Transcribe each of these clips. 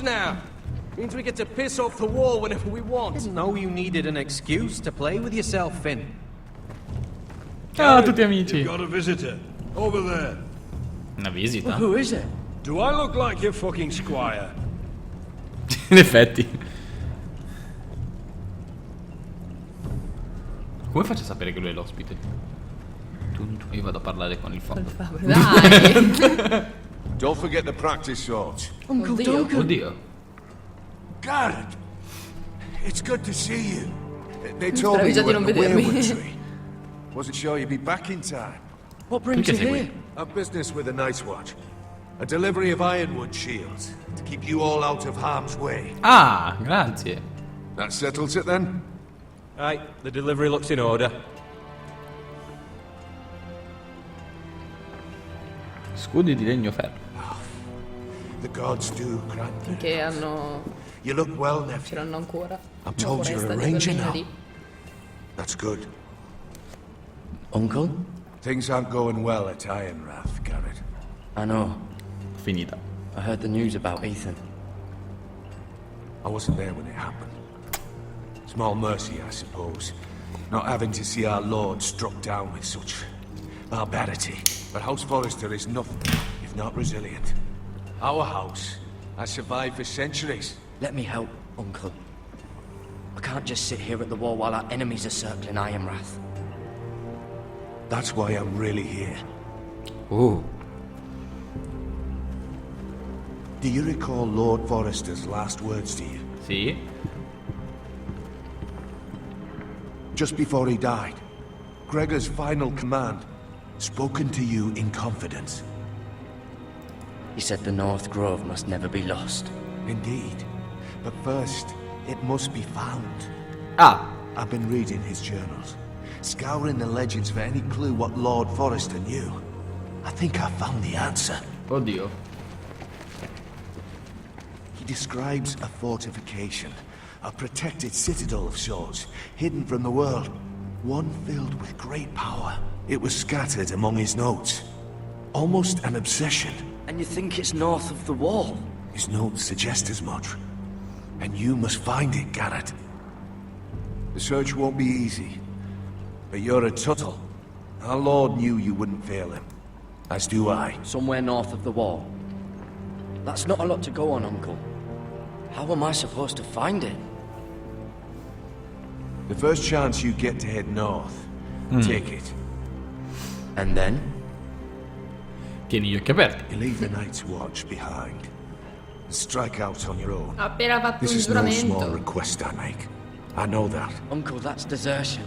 launch now. Means we get to piss off the wall whenever we want. Didn't know you needed an excuse to play with yourself, Finn. Ah, tutti amici. You've got a visitor. Over there. Una visita? Who is it? Do I look like your fucking squire? In effetti. Come faccio a sapere che lui è l'ospite? Io vado a parlare con il fondo. Dai. Don't forget the practice swords. Uncle Oddio. Duncan. Oddio. Garrett, it's good to see you. They Speravi told me già you di were non at the vedermi. weirwood tree. Wasn't sure you'd be back in time. What brings Perché you sei qui? here? A business with the Night's Watch. A delivery of ironwood shields to keep you all out of harm's way. Ah, grazie. That settles it then? Right, the delivery looks in order. Scudi di legno ferro. The gods do grant them. Che hanno... You look well, ce nephew. l'hanno ancora. I'm Una told you're foresta a di ranger quel now. lì. That's good. Uncle? Things aren't going well at Ironrath, Garrett. I know. Finita. I heard the news about Ethan. I wasn't there when it happened. Small mercy, I suppose, not having to see our lord struck down with such barbarity. But House Forrester is nothing if not resilient. Our house has survived for centuries. Let me help, Uncle. I can't just sit here at the wall while our enemies are circling Ironrath. That's why I'm really here. Oh. Do you recall Lord Forrester's last words to you? Sì. Just before he died, Gregor's final command, spoken to you in confidence. He said the North Grove must never be lost. Indeed. But first, it must be found. Ah. I've been reading his journals, scouring the legends for any clue what Lord Forrester knew. I think I found the answer. Oddio. He describes a fortification, a protected citadel of sorts, hidden from the world, one filled with great power. It was scattered among his notes, almost an obsession. And you think it's north of the wall? His notes suggest as much. And you must find it, Garrett. The search won't be easy, but you're a Tuttle. Our Lord knew you wouldn't fail him, as do I. Somewhere north of the wall. That's not a lot to go on, Uncle. How am I supposed to find it? The first chance you get to head north, take it. And then? Tieni gli occhi aperti. You leave the Night's Watch behind, and strike out on your own. Ha appena fatto This un is no small giuramento. request I make. I know that. Uncle, that's desertion.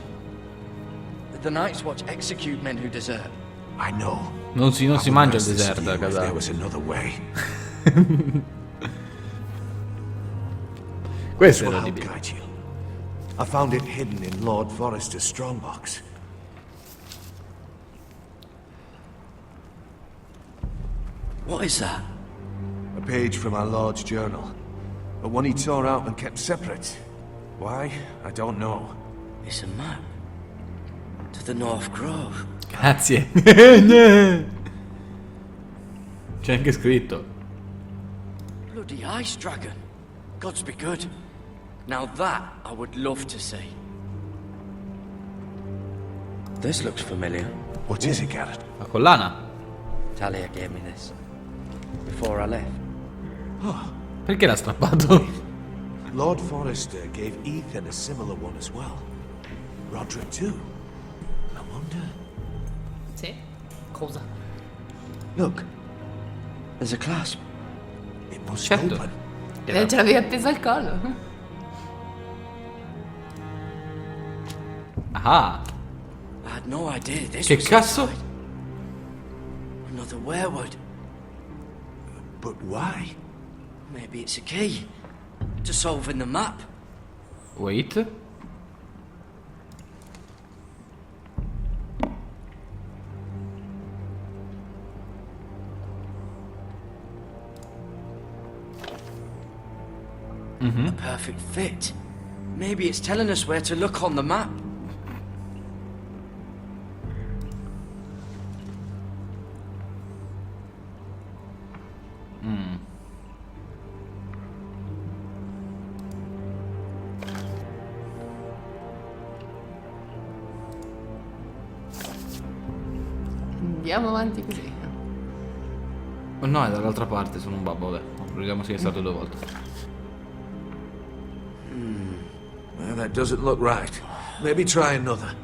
The Night's Watch execute men who desert. I know. Non si I mangia il would ask this deserto of a you if casa. there was another way. Questo Will era help di più. guide you. I found it hidden in Lord Forrester's strongbox. What is that? A page from our Lord's journal. But one he tore out and kept separate. Why? I don't know. It's a map. To the North Grove. Grazie. C'è anche scritto. Bloody ice dragon. Gods be good. Now that I would love to see. This looks familiar. What is it, Garrett? La collana. Talia gave me this. Before I left. Perché l'ha strappato? Lord Forrester gave Ethan a similar one as well. Roderick too. I wonder. Sì. Cosa? Look. There's a clasp. It must Certo. open. Ce l'avevi appeso al collo. Ah. I had no idea this Che was cazzo? inside. Another werewood. But why? Maybe it's a key. To solving the map. Wait. A perfect fit. Maybe it's telling us where to look on the map. Andiamo avanti così. Oh, no, è dall'altra parte, sono un babbo, vabbè. Vediamo se è stato 2 volte. Well, that doesn't look right. Maybe try another.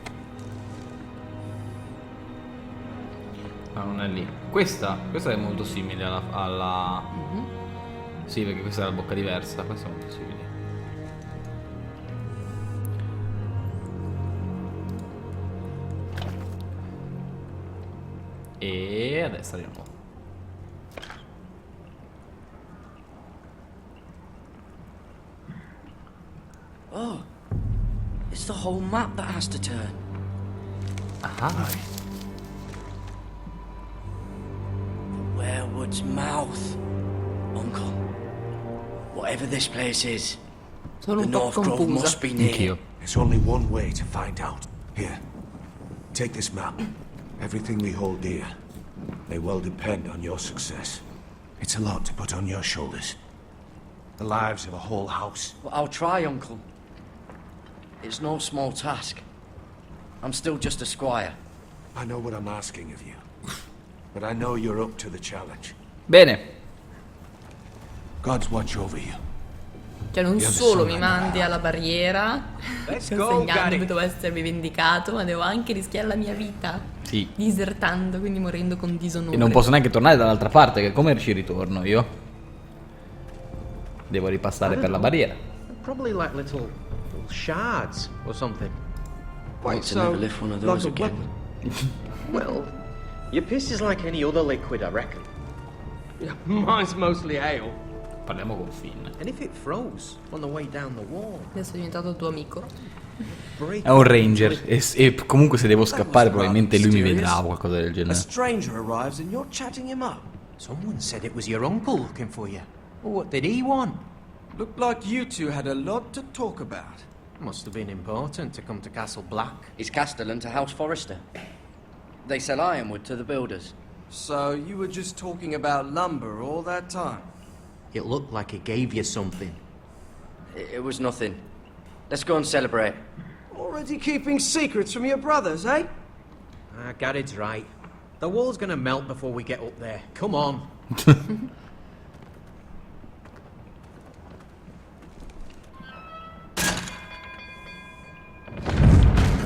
Ma non è lì. Questa è molto simile alla... Sì, perché questa è la bocca diversa, questa è molto simile. E a destra di nuovo. Oh, it's the whole map that has to turn. Ah, The werewood's mouth. Uncle, whatever this place is, Sono the un po' North Grove must confusa. be near. anch'io. There's only one way to find out. Here, take this map. Everything we hold dear may well depend on your success. It's a lot to put on your shoulders. The lives of a whole house. Well, I'll try, Uncle. It's no small task. I'm still just a squire. I know what I'm asking of you, but I know you're up to the challenge. Bene. God's watch over you. Cioè non Io solo adesso mi non- mandi alla barriera, consegnandomi devo essere vendicato, ma devo anche rischiare la mia vita. Sì. Disertando, quindi morendo con disonore. E non posso neanche tornare dall'altra parte, che come ci ritorno io? Devo ripassare per la barriera. Probably like little shards or something. Want to never lift one of those again. Well, your piss is like any other liquid, I reckon. Mine's mostly ale. Parliamo con Finn. And if it froze on the way down the wall, Adesso è diventato tuo amico. È un ranger e comunque se devo scappare probabilmente lui mi vedrà o qualcosa del A genere. stranger arrives and you're chatting him up. someone said it was your uncle looking for you. Well, what did he want? Looked like you two had a lot to talk about. Must have been important to come to Castle Black. It's Castellan to House Forrester. They sell ironwood to the builders. So you were just talking about lumber all that time? It looked like he gave you something. It was nothing. Let's go and celebrate. Already keeping secrets from your brothers, eh? Ah, Gared's right. The wall's gonna melt before we get up there. Come on.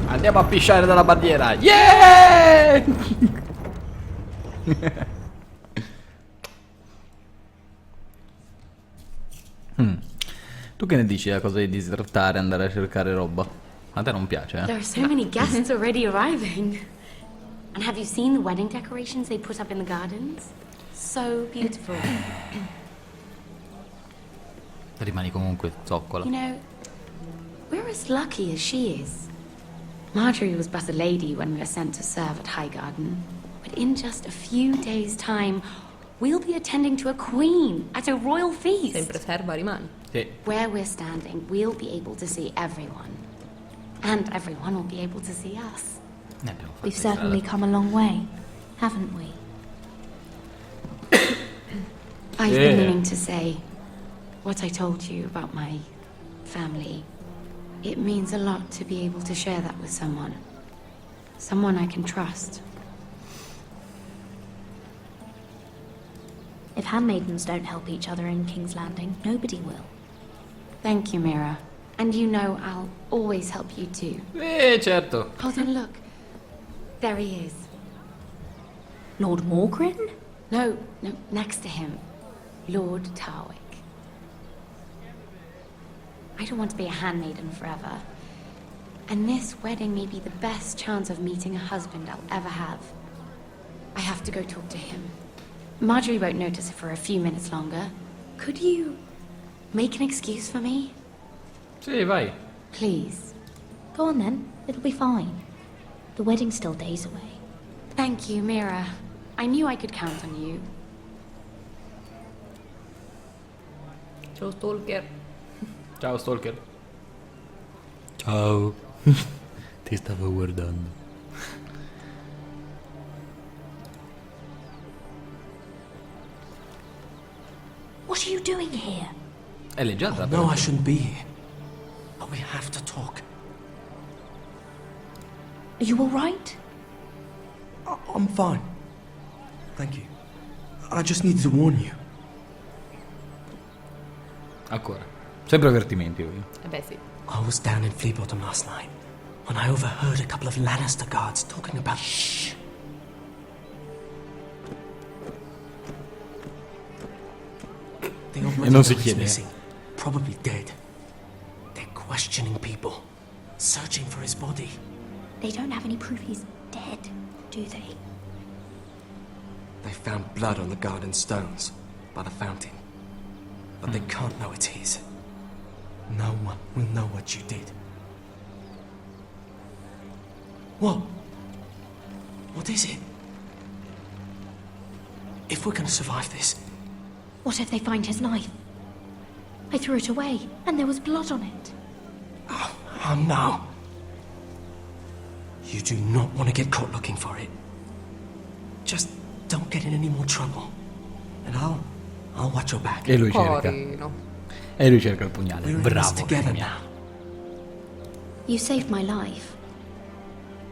Andiamo a pisciare dalla barriera. Yeah! Tu che ne dici della cosa di disertare e andare a cercare roba? A te non piace, eh? There are so many guests already arriving. And have you seen the wedding decorations they put up in the gardens? So beautiful. Rimani comunque zoccola. You know, we're as lucky as she is. Marjorie was but a lady when we were sent to serve at Highgarden. But in just a few days' time, we'll be attending to a queen at a royal feast. Sempre serva rimane. Sì. Where we're standing, we'll be able to see everyone. And everyone will be able to see us. Ne abbiamo fatto We've strada. certainly come a long way, haven't we? I've been meaning to say what I told you about my family. It means a lot to be able to share that with someone. Someone I can trust. If handmaidens don't help each other in King's Landing, nobody will. Thank you, Mira. And you know I'll always help you too. Certo. Hold on, look. There he is. Lord Morgrin? No, next to him. Lord Tarwick. I don't want to be a handmaiden forever. And this wedding may be the best chance of meeting a husband I'll ever have. I have to go talk to him. Marjorie won't notice it for a few minutes longer. Could you make an excuse for me? Sì, vai. Please. Go on then, it'll be fine. The wedding's still days away. Thank you, Mira. I knew I could count on you. Ciao Stalker. Ciao Stalker. Ciao. Ti stavo guardando. What are you doing here? È leggiadra. No, I shouldn't be here. But we have to talk. Are you all right? I'm fine. Thank you. I just needed to warn you. Ancora. Sempre avvertimenti lui. Beh sì. I was down in Flea Bottom last night when I overheard a couple of Lannister guards talking about... Shh! They already know he's missing. Probably dead. They're questioning people. Searching for his body. They don't have any proof he's dead, do they? They found blood on the garden stones by the fountain. But they can't know it's his. No one will know what you did. What? What is it? If we're gonna survive this... What if they find his knife? I threw it away, and there was blood on it. Oh no. You do not want to get caught looking for it. Just don't get in any more trouble. And I'll watch your back. E lui cerca. Porino. E lui cerca il pugnale. We're in this Bravo. together now. You saved my life.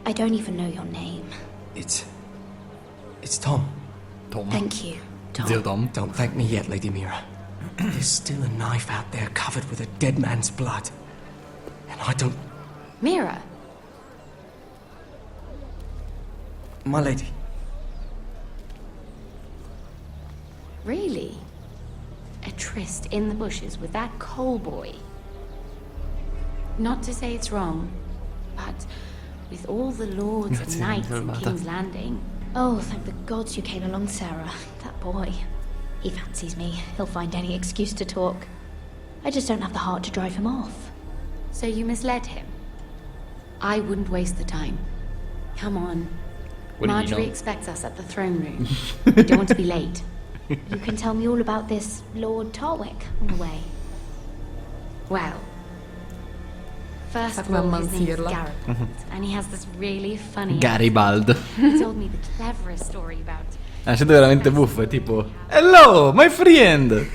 I don't even know your name. It's Tom. Tom. Thank you, Tom. Zio Tom. Don't thank me yet, Lady Mira. There's still a knife out there covered with a dead man's blood. And I don't... Mira, My lady. really? A tryst in the bushes with that coal boy? Not to say it's wrong, but with all the lords and knights in King's Landing... Oh, thank the gods you came along, Sarah. That boy. He fancies me. He'll find any excuse to talk. I just don't have the heart to drive him off. So you misled him? I wouldn't waste the time. Come on. What do you Marjorie know? expects us at the throne room. We don't want to be late. You can tell me all about this Lord Tarwick on the way. Well, first of Sapeva all, his name is ammansirla. Garibald, and he has this really funny... Garibald. He told me the cleverest story about... Sento veramente buffo, è tipo hello, my friend.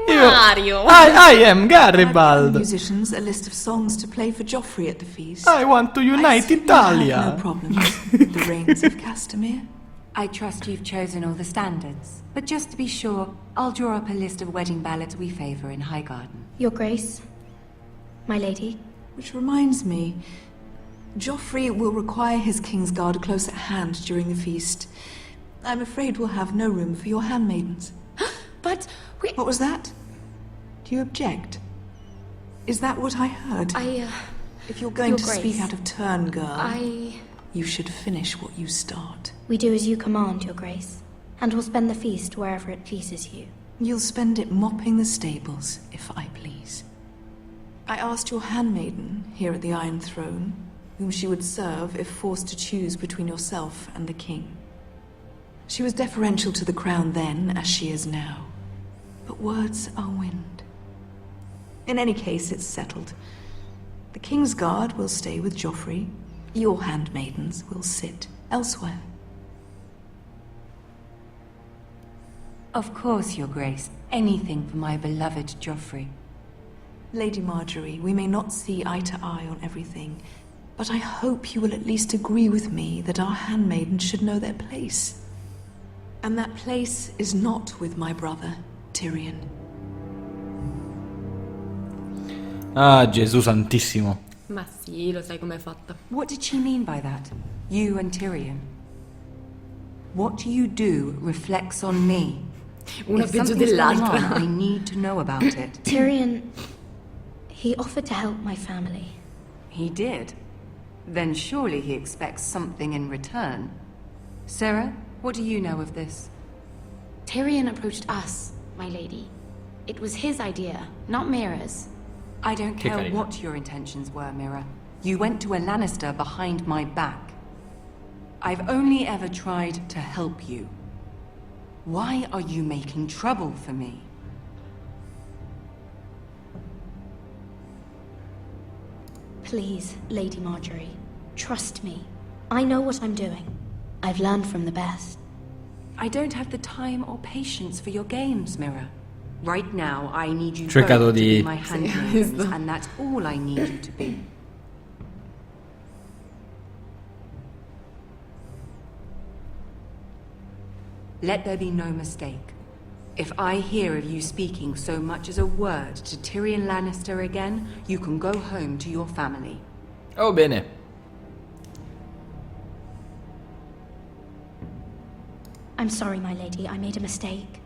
Mario! I am Garibald. Musicians a list of songs to play for Joffrey at the feast. I want to unite I Italia. have no problems with the reigns of Castamere. I trust you've chosen all the standards. But just to be sure, I'll draw up a list of wedding ballads we favour in Highgarden. Your Grace. My lady. Which reminds me, Joffrey will require his Kingsguard close at hand during the feast. I'm afraid we'll have no room for your handmaidens. But we... What was that? Do you object? Is that what I heard? If you're going Your to Grace, speak out of turn, girl, I... you should finish what you start. We do as you command, Your Grace. And we'll spend the feast wherever it pleases you. You'll spend it mopping the stables, if I please. I asked your handmaiden here at the Iron Throne whom she would serve if forced to choose between yourself and the king. She was deferential to the crown then, as she is now. But words are wind. In any case, it's settled. The Kingsguard will stay with Joffrey. Your handmaidens will sit elsewhere. Of course, Your Grace. Anything for my beloved Joffrey. Lady Marjorie, we may not see eye to eye on everything, but I hope you will at least agree with me that our handmaidens should know their place. And that place is not with my brother, Tyrion. Ah, Gesù santissimo. Ma sì, lo sai com'è fatta. What did she mean by that? You and Tyrion? What you do reflects on me. Una If peggio something's going dell'altra. on, I need to know about it. Tyrion... he offered to help my family. He did? Then surely he expects something in return. Sarah, what do you know of this? Tyrion approached us, my lady. It was his idea, not Mira's. I don't care what your intentions were, Mira. You went to a Lannister behind my back. I've only ever tried to help you. Why are you making trouble for me? Please, Lady Marjorie, trust me. I know what I'm doing. I've learned from the best. I don't have the time or patience for your games, Mira. Right now, I need you both Cercato to di... be my handmaidens, and that's all I need you to be. Let there be no mistake. If I hear of you speaking so much as a word to Tyrion Lannister again, you can go home to your family. Oh, bene. I'm sorry, my lady. I made a mistake.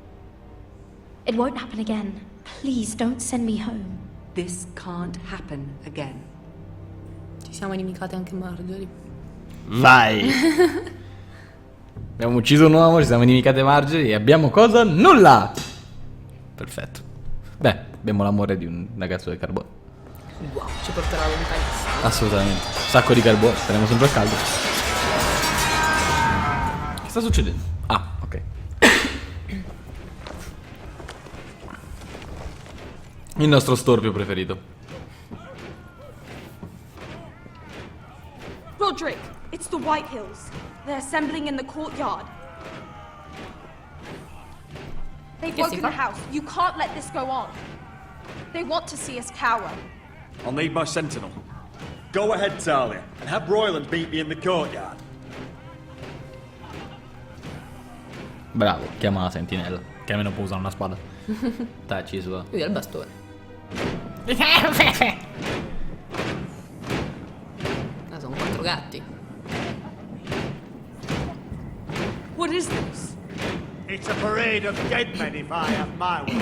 It won't happen again. Please don't send me home. This can't happen again. Ci siamo inimicati anche Marjorie. Vai. Abbiamo ucciso un uomo, ci siamo inimicati Marjorie e abbiamo cosa? Nulla! Perfetto. Beh, abbiamo l'amore di un ragazzo del carbone. Wow, ci porterà lontanissimo. Assolutamente. Un sacco di carbone, staremo sempre a caldo. Che sta succedendo? Ah, ok. Il nostro storpio preferito. Roderick, it's the White Hills. They're assembling in the courtyard. They've broken the house. You can't let this go on. They want to see us cower. I'll need my sentinel. Go ahead, Talia, and have Royland meet me in the courtyard. Bravo, chiama la sentinella, che almeno può usare una spada. Taci su. Lui ha il bastone. Ah, sono 4 gatti. What is this? It's a parade of dead men if I have my way.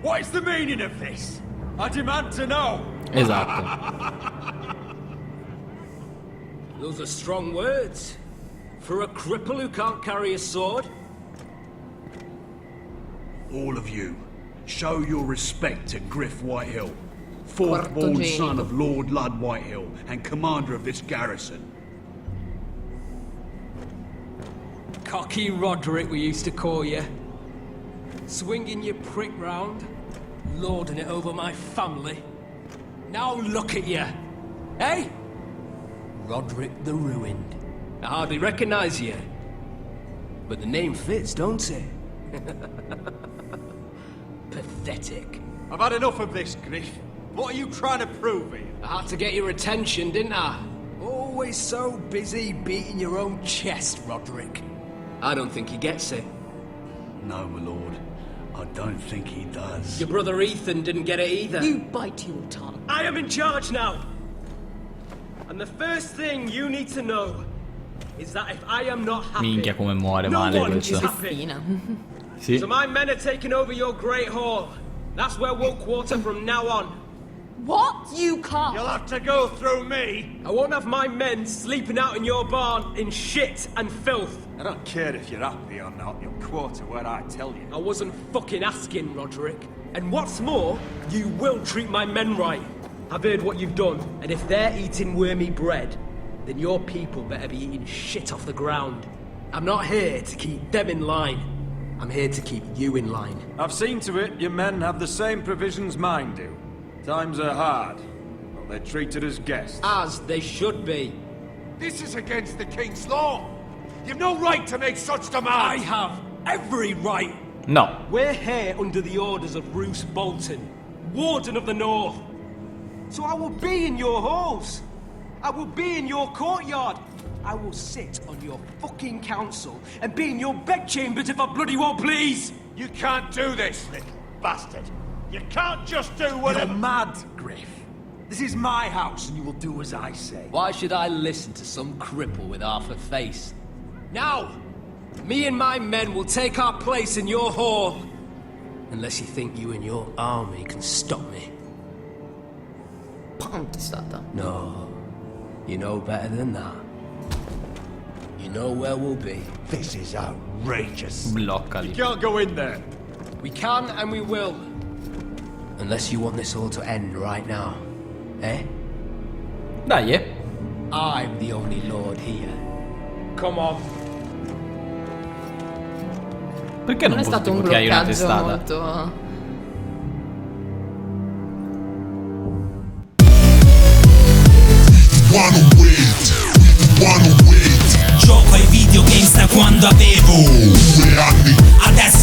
What is the meaning of this? I demand to know. Esatto. Those are strong words. For a cripple who can't carry a sword? All of you, show your respect to Griff Whitehill, fourth-born son of Lord Ludd Whitehill and commander of this garrison. Cocky Roderick, we used to call you. Swinging your prick round, lording it over my family. Now look at you, eh? Roderick the Ruined. I hardly recognize you. But the name fits, don't it? Pathetic. I've had enough of this, Griff. What are you trying to prove here? I had to get your attention, didn't I? Always so busy beating your own chest, Roderick. I don't think he gets it. No, my lord. I don't think he does. Your brother Ethan didn't get it either. You bite your tongue. I am in charge now! And the first thing you need to know is that if I am not happy, Minchia come muore no male one is questo. happy. Sì. So my men are taking over your great hall. That's where we'll quarter from now on. What? You can't. You'll have to go through me. I won't have my men sleeping out in your barn in shit and filth. I don't care if you're happy or not. You'll quarter where I tell you. I wasn't fucking asking, Roderick. And what's more, you will treat my men right. I've heard what you've done, and if they're eating wormy bread, then your people better be eating shit off the ground. I'm not here to keep them in line. I'm here to keep you in line. I've seen to it your men have the same provisions mine do. Times are hard, but they're treated as guests. As they should be. This is against the king's law. You've no right to make such demands. I have every right. No. We're here under the orders of Roose Bolton, Warden of the North. So I will be in your halls. I will be in your courtyard. I will sit on your fucking council and be in your bedchambers if I bloody well please. You can't do this, little bastard. You can't just do whatever. You're mad, Griff. This is my house and you will do as I say. Why should I listen to some cripple with half a face? Now, me and my men will take our place in your hall. Unless you think you and your army can stop me. No, you know better than that. You know where we'll be. This is outrageous. Bloccali. You can't go in there. We can and we will. Unless you want this all to end right now. Eh? Dai, eh? I'm the only lord here. Come on. Perché non è stato un che hai una bloccaggio testata? molto... Gioco ai videogames da quando avevo 2 anni. Adesso